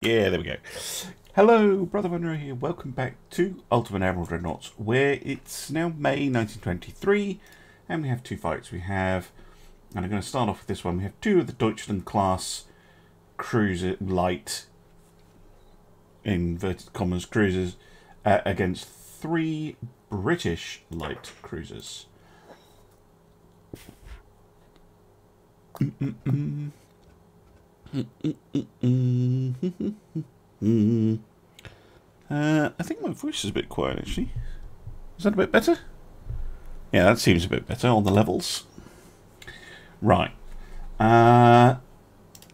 Yeah, there we go. Hello, Brother Vendar here. Welcome back to Ultimate Admiral Dreadnoughts, where it's now May 1923, and we have two fights. We have, and I'm going to start off with this one, we have two of the Deutschland class cruiser light, inverted commas, cruisers against three British light cruisers. I think my voice is a bit quiet, actually. Is that a bit better? Yeah, that seems a bit better on the levels. Right.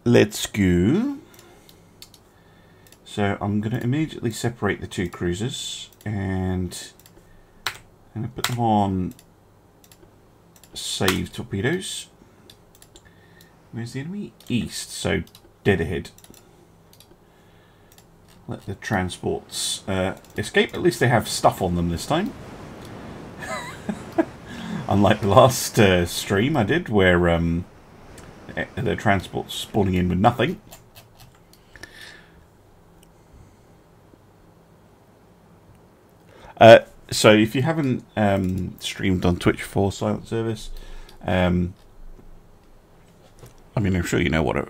Let's go. So I'm going to immediately separate the two cruisers and I'm going to put them on save torpedoes. Where's the enemy? East, so dead ahead. Let the transports escape. At least they have stuff on them this time. Unlike the last stream I did, where the transport's spawning in with nothing. So if you haven't streamed on Twitch for Silent Service, I mean, I'm sure you know what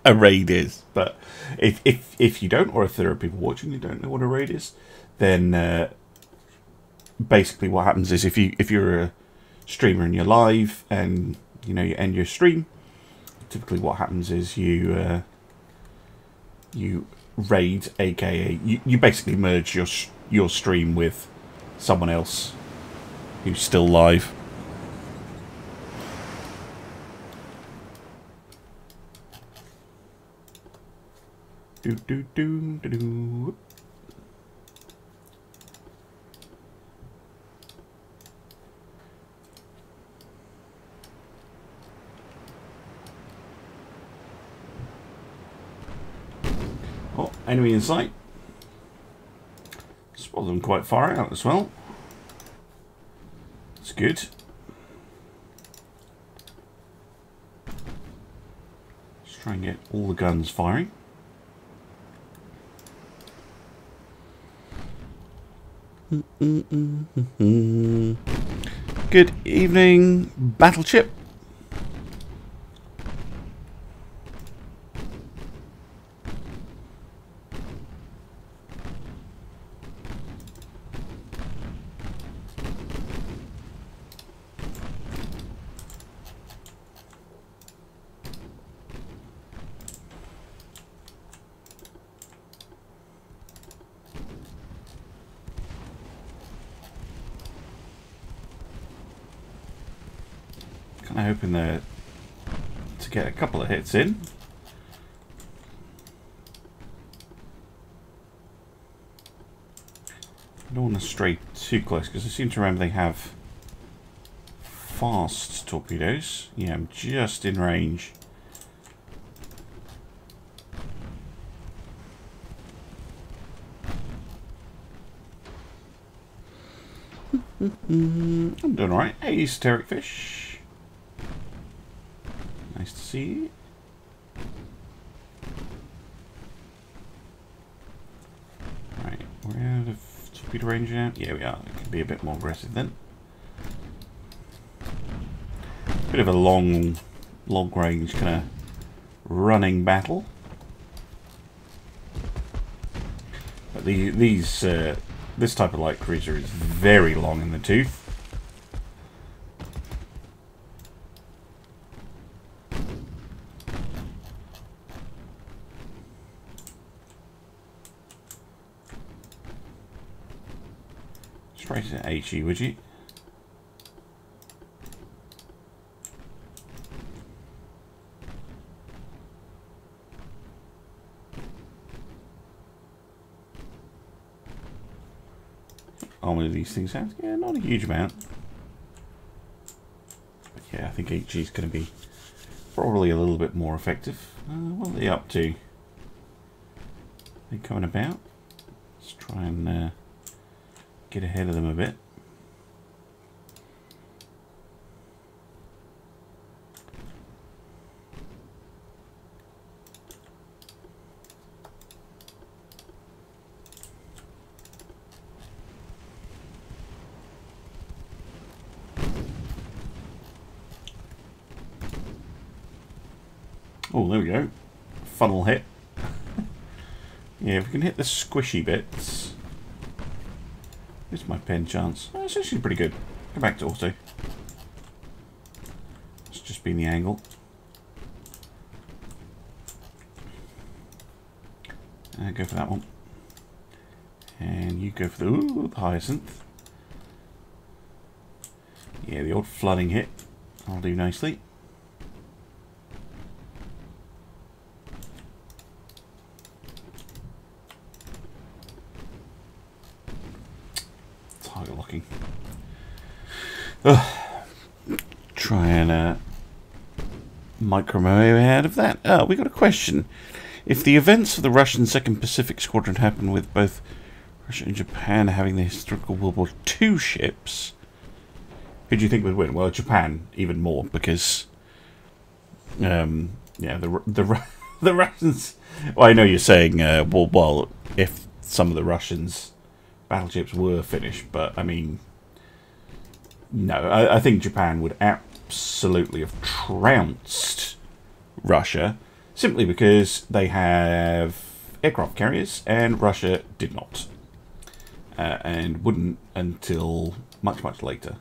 a raid is, but if you don't, or if there are people watching who don't know what a raid is, then basically what happens is if you're a streamer and you're live and you end your stream, typically what happens is you raid, aka you basically merge your stream with someone else who's still live. Do do do do do. Oh, enemy in sight. Spot them quite far out as well. That's good. Let's try and get all the guns firing. Good evening, Battleship. Kind of hoping to get a couple of hits in. I don't want to stray too close because I seem to remember they have fast torpedoes. Yeah, I'm just in range. I'm doing alright. Hey, esoteric fish. Nice to see you. Right, we're out of torpedo range now. Yeah, we are. It can be a bit more aggressive then. Bit of a long range kind of running battle. But this type of light cruiser is very long in the tooth. Straight at HE, would you? How many of these things have? Yeah, not a huge amount. But yeah, I think HE is going to be probably a little bit more effective. What are they up to? Are they coming about? Let's try and get ahead of them a bit. Oh, there we go. Funnel hit. Yeah, if we can hit the squishy bits. Here's my pen chance. Oh, it's actually pretty good. Go back to auto. It's just been the angle. Go for that one. And you go for the hyacinth. Yeah, the old flooding hit. I'll do nicely. Target locking. Try and micro-memo out of that. Oh, we got a question. If the events of the Russian 2nd Pacific Squadron happen with both Russia and Japan having the historical World War II ships, who do you think would win? Well, Japan even more, because yeah, the Russians. Well, I know you're saying well, if some of the Russians' battleships were finished, but I mean, no, I think Japan would absolutely have trounced Russia. Simply because they have aircraft carriers and Russia did not. And wouldn't until much, much later.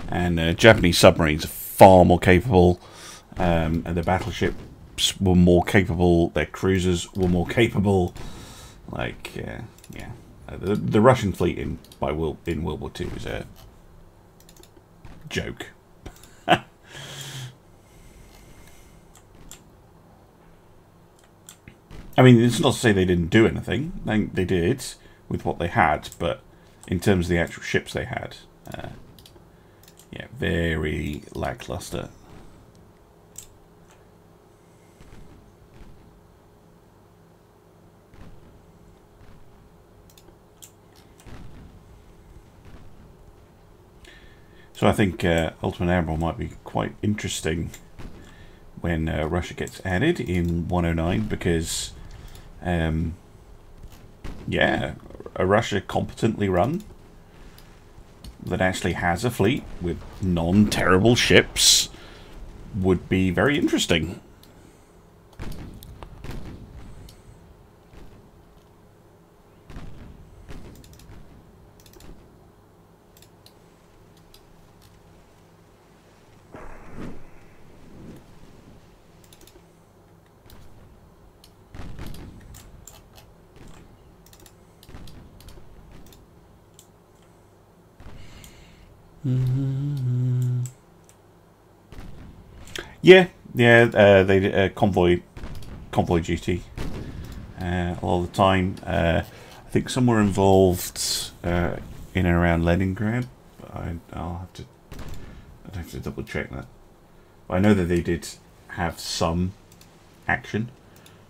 And Japanese submarines are far more capable. And their battleships were more capable. Their cruisers were more capable. Like, yeah. The Russian fleet in World War II is a joke. I mean, it's not to say they didn't do anything. They did with what they had, but in terms of the actual ships they had, yeah, very lackluster. So I think Ultimate Admiral might be quite interesting when Russia gets added in 109, because yeah, a Russia competently run that actually has a fleet with non-terrible ships would be very interesting. Yeah, they did convoy duty all the time. I think some were involved in and around Leningrad. I'd have to double check that. But I know that they did have some action,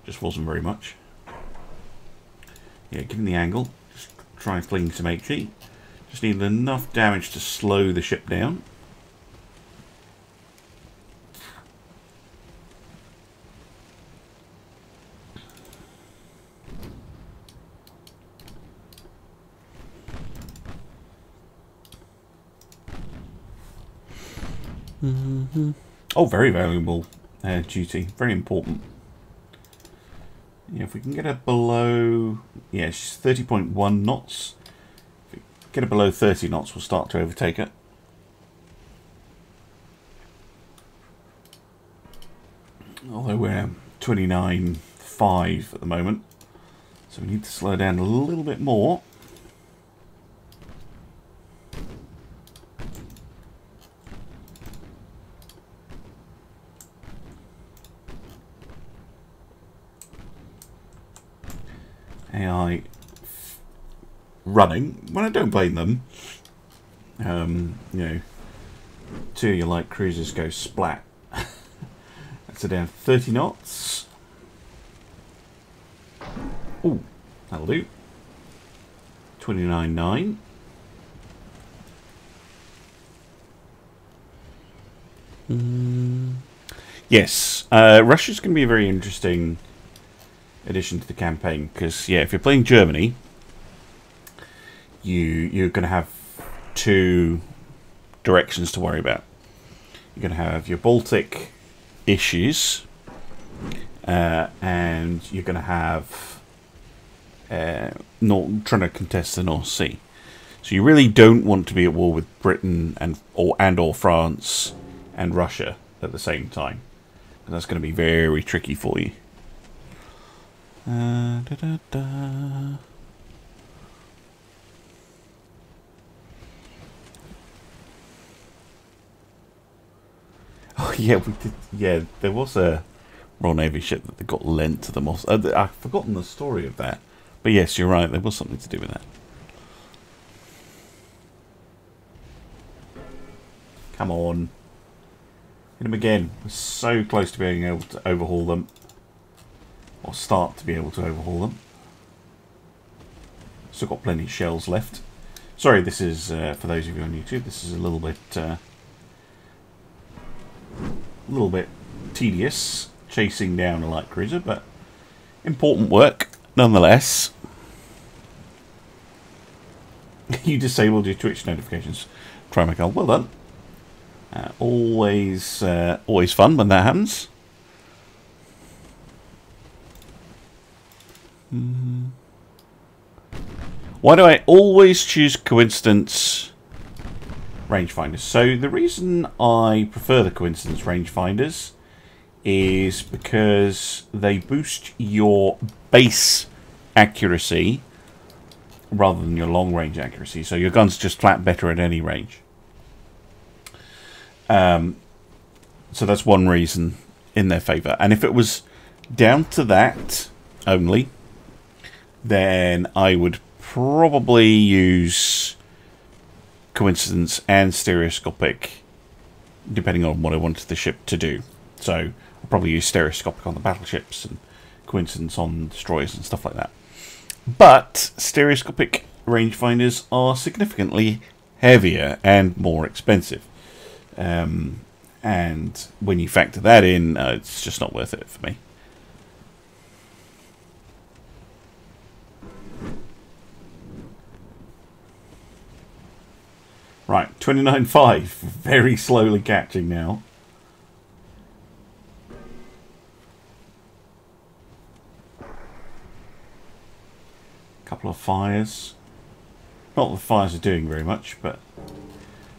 just wasn't very much. Yeah, given the angle, just try and fling some HE. Just needed enough damage to slow the ship down. Oh, very valuable duty. Very important. Yeah, if we can get her below... Yeah, she's 30.1 knots. If we get her below 30 knots, we'll start to overtake her. Although we're 29.5 at the moment. So we need to slow down a little bit more. AI running. Well, I don't blame them. You know, two of your light cruisers go splat. That's down 30 knots. Ooh, that'll do. 29.9. Yes, Russia's going to be a very interesting addition to the campaign, because yeah, if you're playing Germany, you're going to have two directions to worry about. You're going to have your Baltic issues, and you're going to have trying to contest the North Sea. So you really don't want to be at war with Britain or France and Russia at the same time. And that's going to be very tricky for you. Oh yeah, we did. Yeah, there was a Royal Navy ship that got lent to the Moss. I've forgotten the story of that, but yes, you're right. There was something to do with that. Come on, hit them again. We're so close to being able to overhaul them, or start to be able to overhaul them. Still got plenty of shells left. Sorry, this is for those of you on YouTube. This is a little bit tedious chasing down a light cruiser, but important work nonetheless. You disabled your Twitch notifications. Try my well done. Always fun when that happens. Why do I always choose Coincidence Rangefinders? So the reason I prefer the Coincidence Rangefinders is because they boost your base accuracy rather than your long range accuracy. So your gun's just flat better at any range. So that's one reason in their favour. And if it was down to that only, then I would probably use Coincidence and Stereoscopic, depending on what I wanted the ship to do. So I'll probably use Stereoscopic on the battleships and Coincidence on destroyers and stuff like that. But Stereoscopic rangefinders are significantly heavier and more expensive. And when you factor that in, it's just not worth it for me. Right, 29.5, very slowly catching now. Couple of fires. Not that the fires are doing very much, but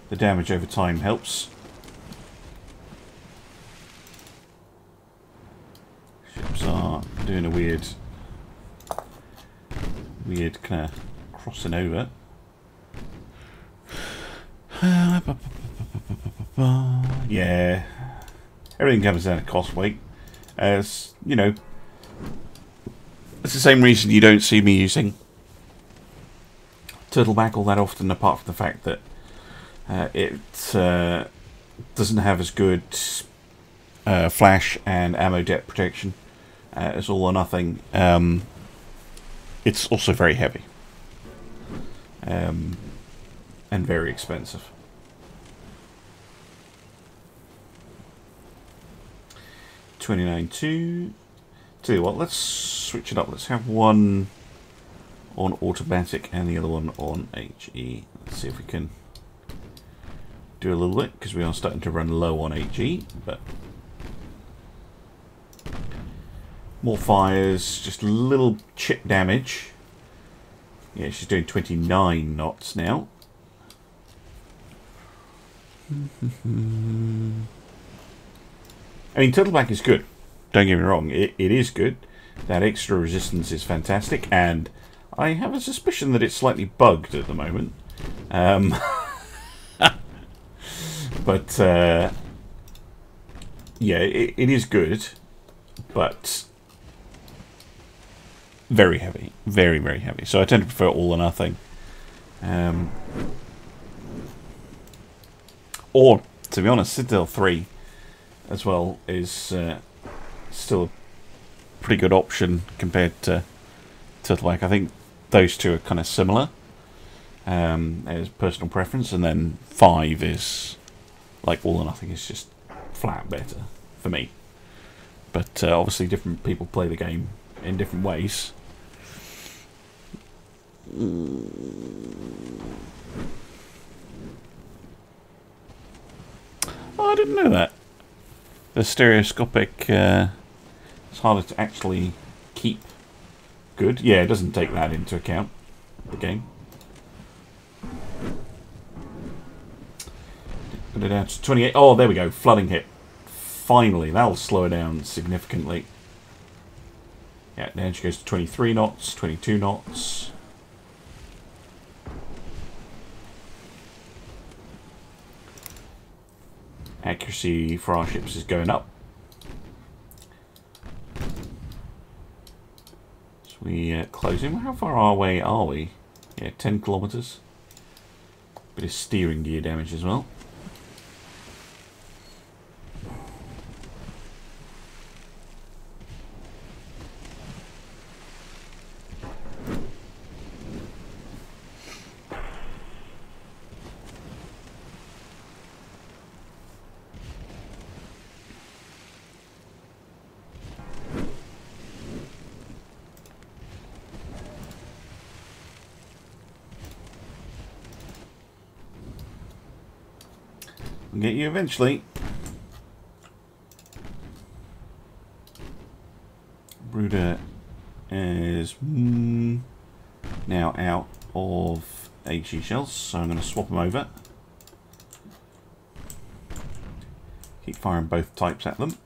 the damage over time helps. Ships are doing a weird kind of crossing over. Yeah, everything comes down to cost weight. As you know, it's the same reason you don't see me using Turtleback all that often, apart from the fact that it doesn't have as good flash and ammo depth protection as All or Nothing. It's also very heavy and very expensive. $29.2. Tell you what, let's switch it up. Let's have one on automatic and the other one on HE. Let's see if we can do a little bit, because we are starting to run low on HE, but more fires, just a little chip damage. Yeah, she's doing 29 knots now. I mean, Turtleback is good. Don't get me wrong, it is good. That extra resistance is fantastic, and I have a suspicion that it's slightly bugged at the moment. But yeah, it is good, but very heavy, very, very heavy. So I tend to prefer All or Nothing. Or, to be honest, Citadel 3 as well is still a pretty good option compared to Turtleback. I think those two are kind of similar as personal preference, and then 5 is like All or Nothing is just flat better for me. But obviously different people play the game in different ways. I didn't know that. The stereoscopic, it's harder to actually keep good. Yeah, it doesn't take that into account, the game. Put it down to 28. Oh, there we go. Flooding hit. Finally, that'll slow her down significantly. Yeah, now she goes to 23 knots, 22 knots. Accuracy for our ships is going up. So we close in. How far away are we? Yeah, 10 kilometers. Bit of steering gear damage as well. I'll get you eventually. Brooder is now out of HE shells, so I'm going to swap them over. Keep firing both types at them.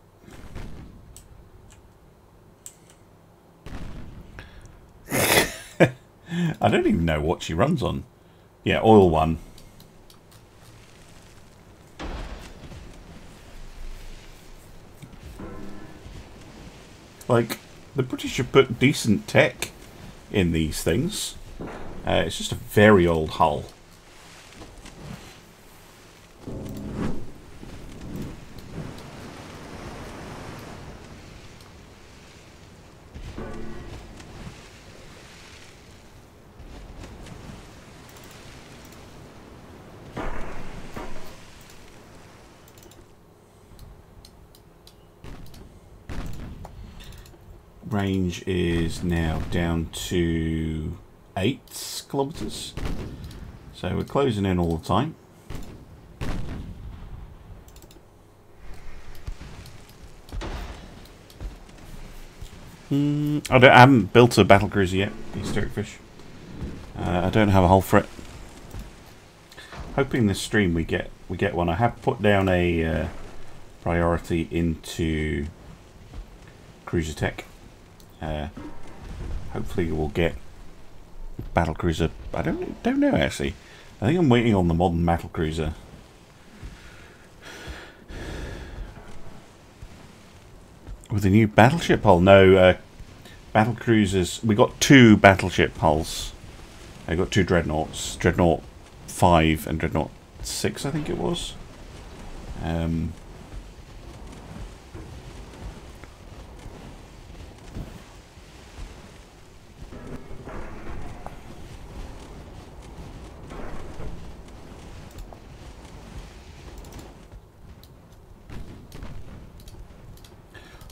I don't even know what she runs on. Yeah, oil one. Like, the British have put decent tech in these things. It's just a very old hull. Range is now down to 8 kilometers, so we're closing in all the time. I haven't built a battle cruiser yet, these Dirtfish. I don't have a hull for it. Hoping this stream we get one. I have put down a priority into cruiser tech. Hopefully we'll get battle cruiser. I don't know actually. I think I'm waiting on the modern battle cruiser. With a new battleship hull? No, battle cruisers. We got 2 battleship hulls. I got 2 dreadnoughts, Dreadnought 5 and Dreadnought 6, I think it was.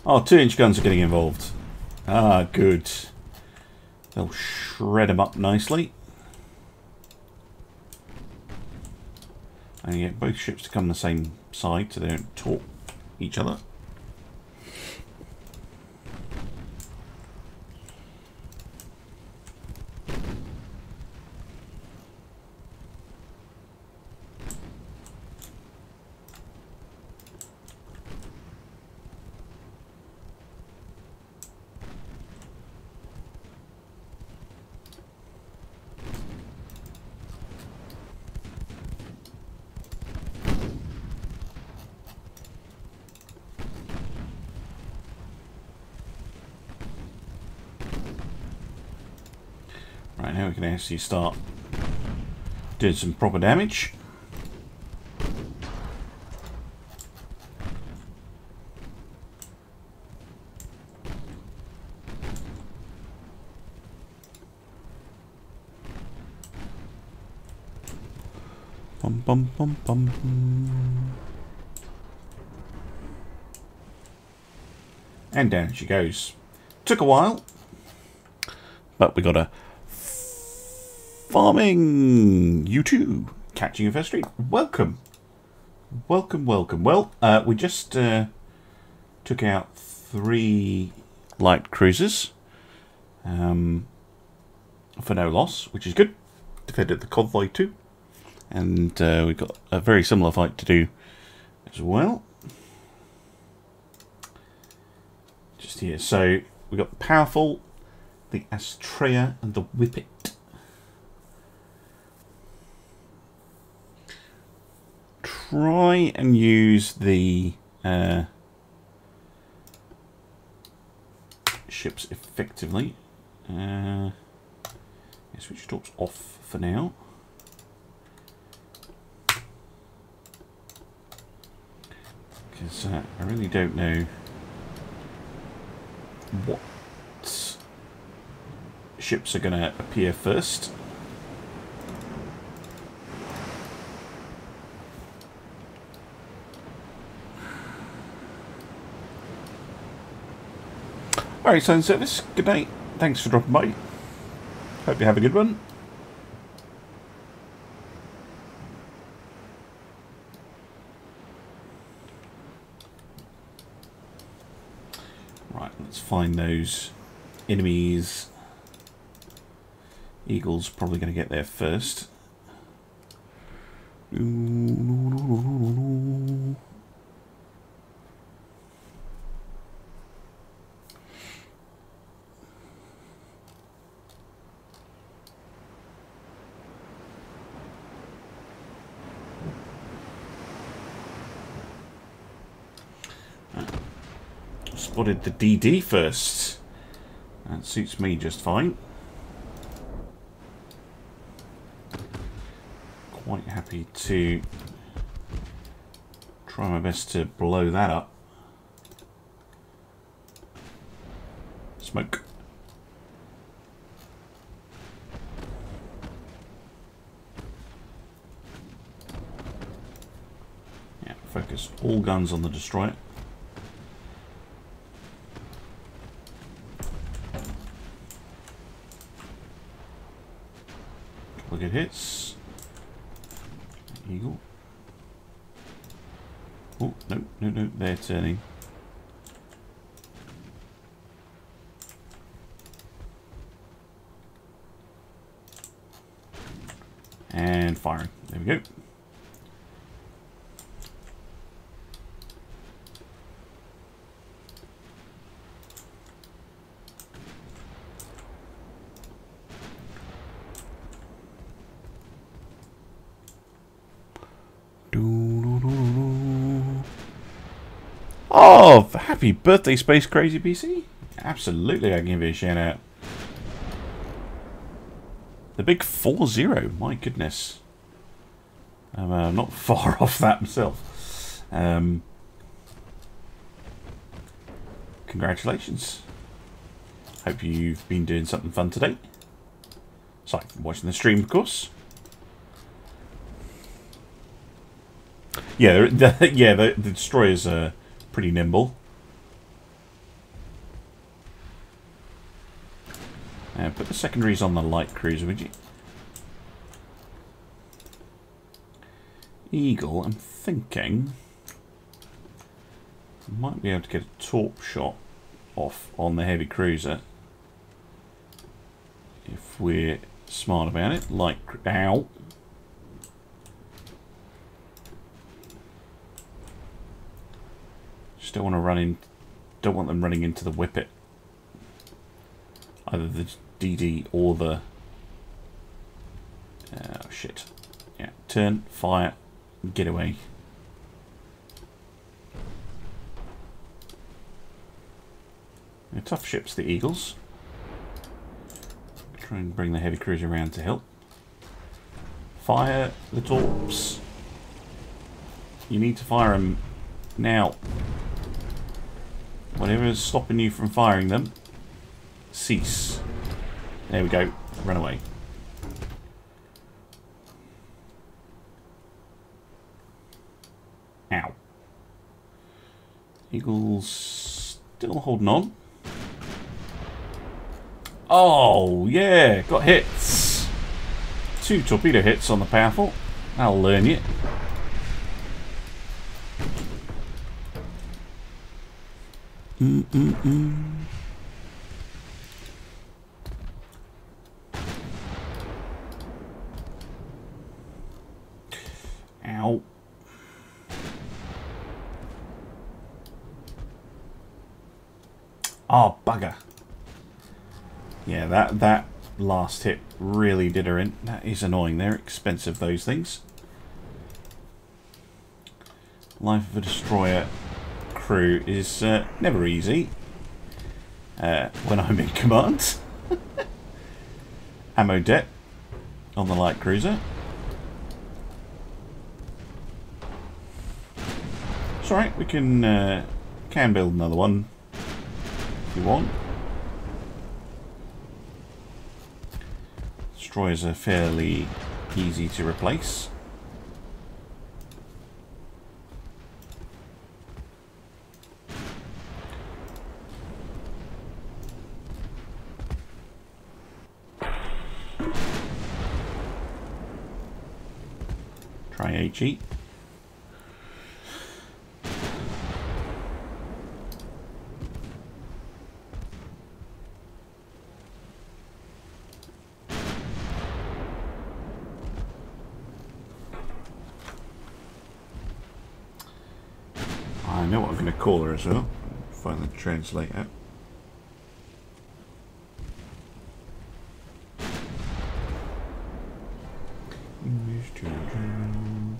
Oh, 2-inch guns are getting involved. Ah, good. They'll shred them up nicely. And you get both ships to come the same side so they don't talk each other. Right, now we can actually start doing some proper damage. Bum bum bum bum. And down she goes. Took a while, but we got a farming. You too, catching a first street. Welcome, Welcome, welcome. Well, we just took out 3 light cruisers for no loss, which is good. Defended the convoy too. And we've got a very similar fight to do as well. Just here. So we've got the Powerful, the Astrea, and the Whippet. Try and use the ships effectively. Switch torps off for now. Because I really don't know what ships are going to appear first. Alright, Sun Service, good night. Thanks for dropping by. Hope you have a good one. Right, let's find those enemies. Eagle's probably going to get there first. Spotted the DD first. That suits me just fine. Quite happy to try my best to blow that up. Smoke. Yeah, focus all guns on the destroyer. Good hits. Eagle. Oh, no, no, no, they're turning. And firing. There we go. Oh, happy birthday, Space Crazy PC. Absolutely, I can give you a shout out. The big 4-0, my goodness. I'm not far off that myself. Congratulations. Hope you've been doing something fun today. So, watching the stream, of course. Yeah, the destroyers are pretty nimble. Put the secondaries on the light cruiser, would you? Eagle, I'm thinking I might be able to get a torp shot off on the heavy cruiser if we're smart about it. Light, ow. Just don't want to run in. Don't want them running into the Whippet. Either the DD or the. Oh shit! Yeah, turn, fire, get away. They're tough ships, the Eagles. Try and bring the heavy cruiser around to help. Fire the torps. You need to fire them now. Whatever is stopping you from firing them, cease. There we go. Run away. Ow. Eagles still holding on. Oh, yeah. Got hits. 2 torpedo hits on the Powerful. That'll learn you. Ow. Oh, bugger. Yeah, that last hit really did her in. That is annoying. They're expensive, those things. Life of a destroyer crew is never easy when I'm in command. Ammo debt on the light cruiser. It's alright, we can build another one if you want. Destroyers are fairly easy to replace. Try HE. I know what I'm going to call her as well. Find the translator. English to German.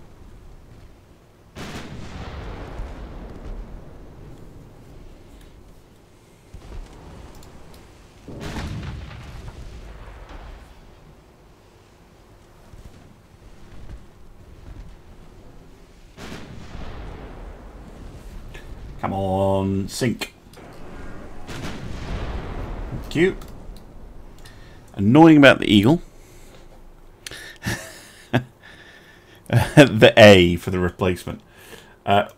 Come on, sink. Thank you. Annoying about the eagle. The A for the replacement.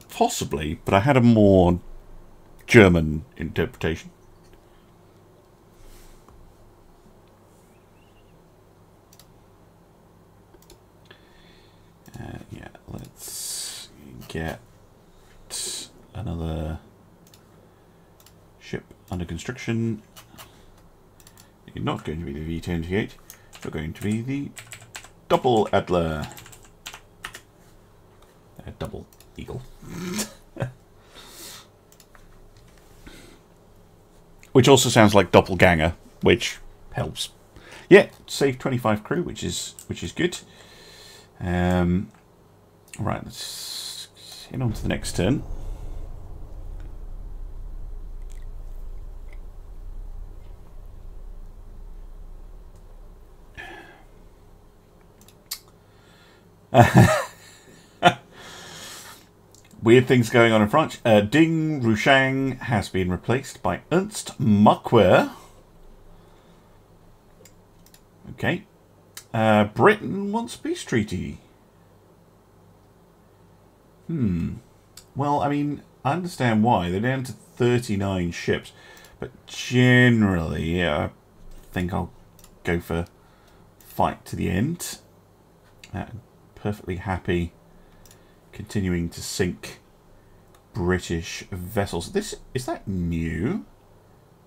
Possibly, but I had a more German interpretation. Yeah, let's get another ship under construction. You're not going to be the V-28. You're going to be the Double Adler. Double Eagle. Which also sounds like doppelganger, which helps. Yeah, save 25 crew, which is good. Right, let's head on to the next turn. Weird things going on in France. Ding Rushang has been replaced by Ernst Marquer. Okay. Britain wants peace treaty. Well, I mean, I understand why. They're down to 39 ships. But generally, yeah, I think I'll go for fight to the end. Perfectly happy continuing to sink British vessels. Is that new?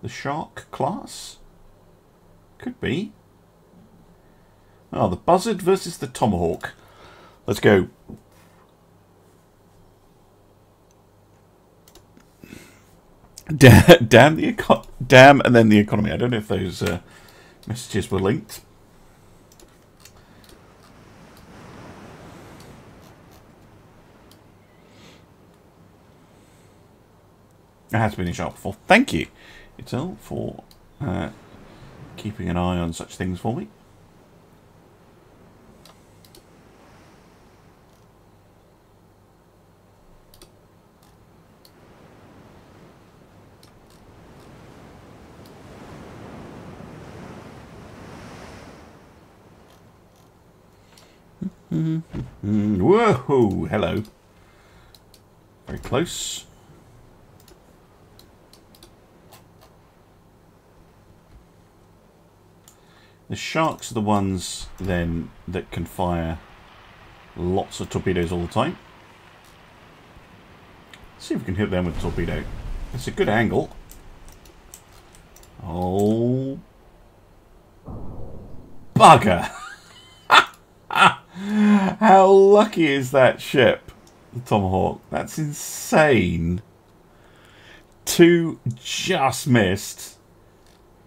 The Shark class? Could be. Oh, the Buzzard versus the Tomahawk. Let's go. Damn and then the economy. I don't know if those messages were linked. It has been in sharp before. Thank you, Itel, for keeping an eye on such things for me. Whoa! Hello. Very close. The Sharks are the ones then that can fire lots of torpedoes all the time. Let's see if we can hit them with a torpedo. It's a good angle. Oh, bugger. How lucky is that ship, the Tomahawk? That's insane. 2 just missed.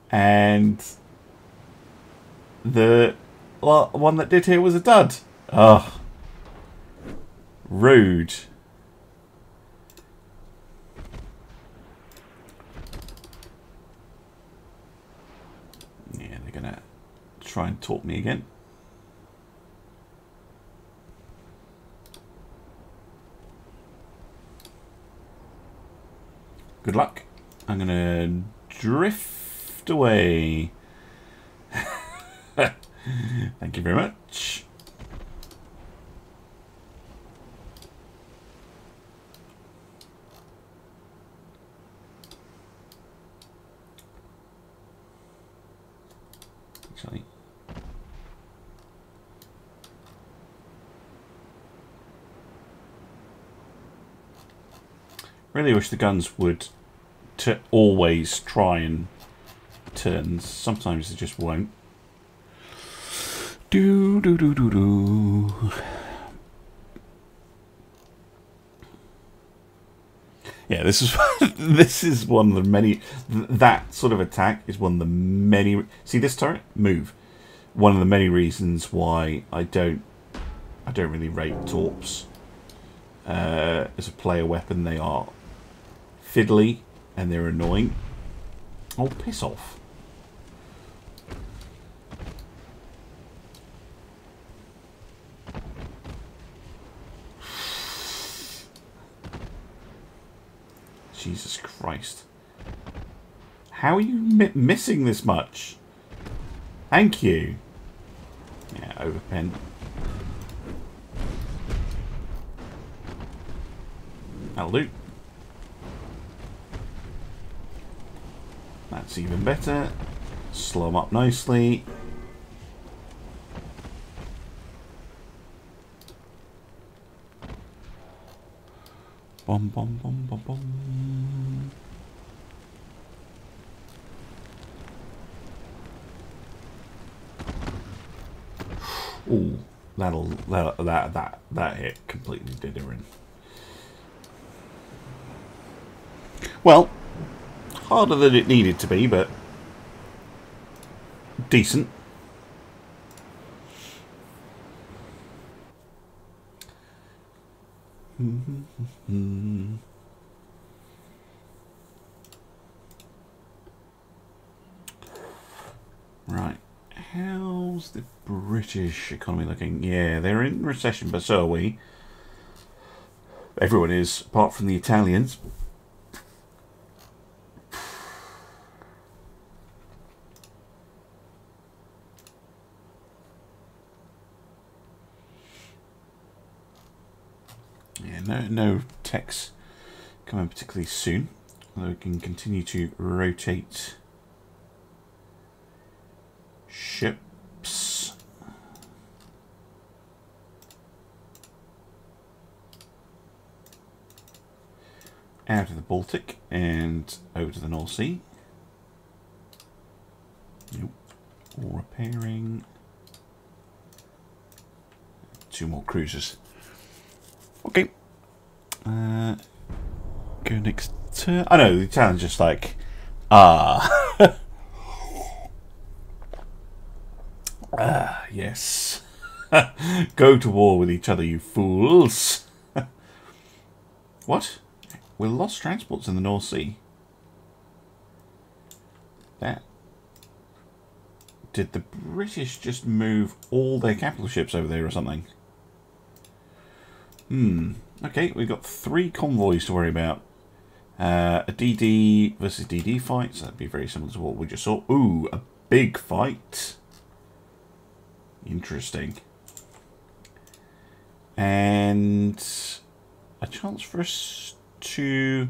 And the one that did hit was a dud. Ugh. Rude. Yeah, they're going to try and talk me again. Good luck. I'm going to drift away. Thank you very much. Actually, really wish the guns would always try and turn. Sometimes they just won't. Do do do do do. Yeah, this is this is one of the many. That sort of attack is one of the many. See this turret move. One of the many reasons why I don't really rate torps as a player weapon. They are fiddly and they're annoying. Oh, piss off. Jesus Christ. How are you missing this much? Thank you. Yeah, overpen. That'll do. That's even better. Slow them up nicely. Bom bom bom bom bom. Ooh, that hit completely did her in. Well, harder than it needed to be, but decent. Right, how's the British economy looking? Yeah, they're in recession, but so are we. Everyone is, apart from the Italians. Yeah, no techs coming particularly soon, although we can continue to rotate ships. Out of the Baltic and over to the North Sea. Nope. All repairing. 2 more cruisers. Okay. Go next turn. I know the Italian's just like, yes. Go to war with each other, you fools. What? We're lost transports in the North Sea. That. Did the British just move all their capital ships over there or something? Okay, we've got 3 convoys to worry about. A DD versus DD fight, so that'd be very similar to what we just saw. Ooh, a big fight. Interesting. And a chance for us to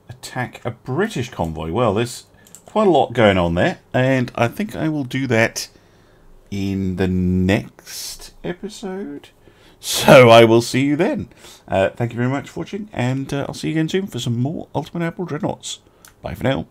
attack a British convoy. Well, there's quite a lot going on there, and I think I will do that in the next episode. So I will see you then. Thank you very much for watching, and I'll see you again soon for some more Ultimate Admiral Dreadnoughts. Bye for now.